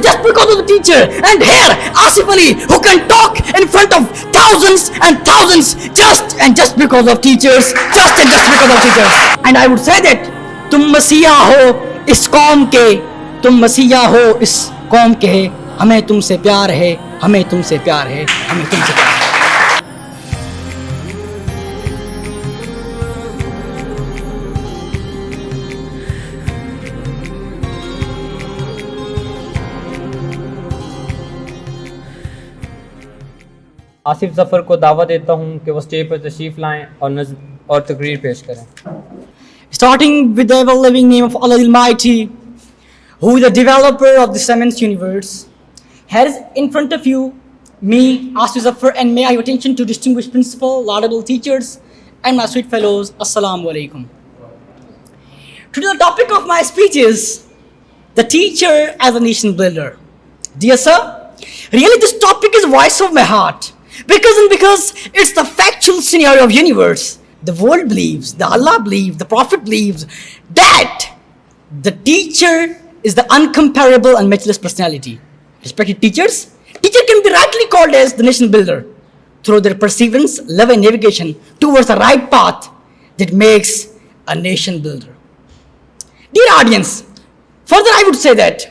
just because of the teacher. And here, Asif Ali, who can talk in front of thousands and thousands just because of teachers, just because of teachers. And I would say that तुम मसीहा हो इस कौम के, तुम मसीहा हो इस कौम के, हमें तुमसे प्यार है, हमें तुमसे प्यार है, हमें तुमसे प्यार है. आसिफ ज़फ़र को दावत देता हूँ कि वो स्टेज पर तशरीफ़ लाएँ और तकरीर पेश करें. Starting with the ever-living name of Allah the Almighty, who is the developer of this immense universe. Here is in front of you, me, Asif Zafar, and may I have attention to distinguished principal, laudable teachers, and my sweet fellows. Assalamu alaikum. Today the topic of my speech is the teacher as a nation builder. Dear sir, really this topic is voice of my heart. Because it's the factual scenario of universe. The world believes, the Allah believes, the Prophet believes that the teacher is the uncomparable and matchless personality. Respected teachers, teacher can be rightly called as the nation builder through their perseverance, love and navigation towards the right path that makes a nation builder. Dear audience, further I would say that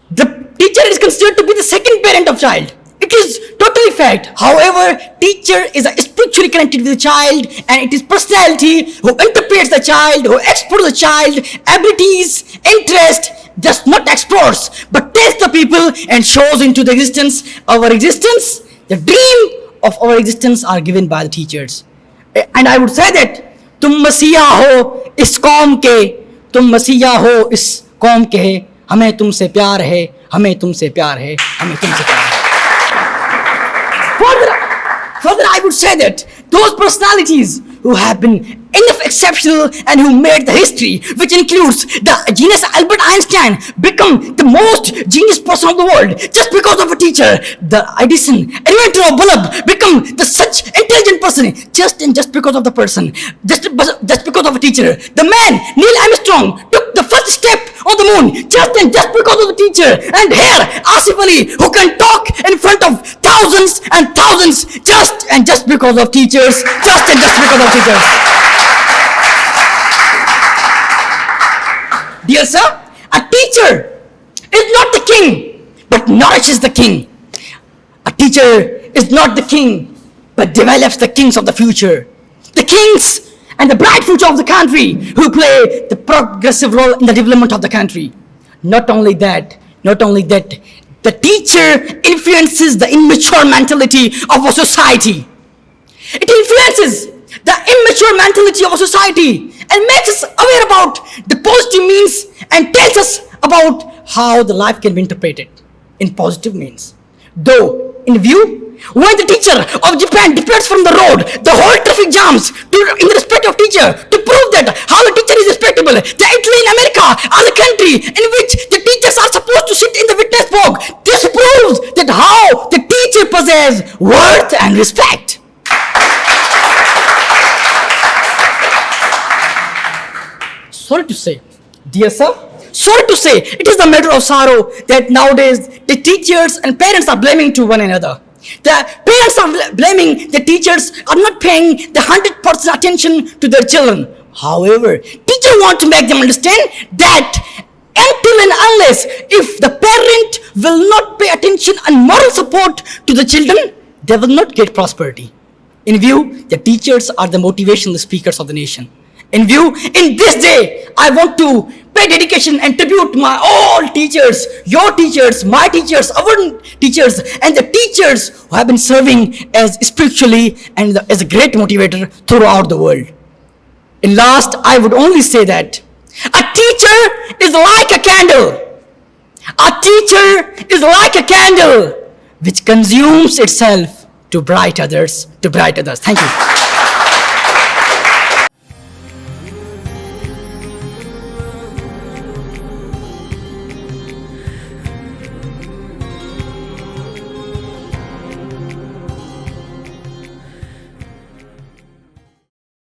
the teacher is considered to be the second parent of child. It is totally fact. However, teacher is spiritually connected with the child, and it is personality who interprets the child, who explores the child, abilities, interest, just not explores, but takes the people and shows into the existence. Our existence, the dream of our existence are given by the teachers. And I would say that तुम मसीहा हो इस कौम के, तुम मसीहा हो इस कौम के, हमें तुमसे प्यार है, हमें तुमसे प्यार है, हमें तुमसे प्यार है. Further, I would say that those personalities who have been enough exceptional and who made the history, which includes the genius Albert Einstein, become the most genius person of the world just because of a teacher. The Edison, inventor of bulb, become the such intelligent person just because of the person, just because of a teacher. The man Neil Armstrong took the first step on the moon just because of the teacher. And here Asif Ali, who can talk in front of thousands and thousands just because of teachers, just because of teachers. Dear sir, a teacher is not the king, but nourishes the king. A teacher is not the king, but develops the kings of the future. The kings and the bright future of the country who play the progressive role in the development of the country. Not only that, the teacher influences the immature mentality of a society. It influences the immature mentality of a society and makes us aware about the positive means and tells us about how the life can be interpreted in positive means. Though, in view, when the teacher of Japan departs from the road, the whole traffic jams in respect of teacher to prove that how a teacher is respectable. The Italy in America are the country in which the teachers are supposed to sit in the witness box. This proves that how the teacher possesses worth and respect. Sorry to say, dear sir, it is the matter of sorrow that nowadays the teachers and parents are blaming to one another. The parents are blaming the teachers are not paying the 100% attention to their children. However, teachers want to make them understand that until and unless if the parent will not pay attention and moral support to the children, they will not get prosperity. In view, the teachers are the motivational speakers of the nation. In view, in this day, I want to pay dedication and tribute to my all teachers, your teachers, my teachers, our teachers, and the teachers who have been serving as spiritually and as a great motivator throughout the world. In last, I would only say that a teacher is like a candle. A teacher is like a candle which consumes itself to bright others. Thank you.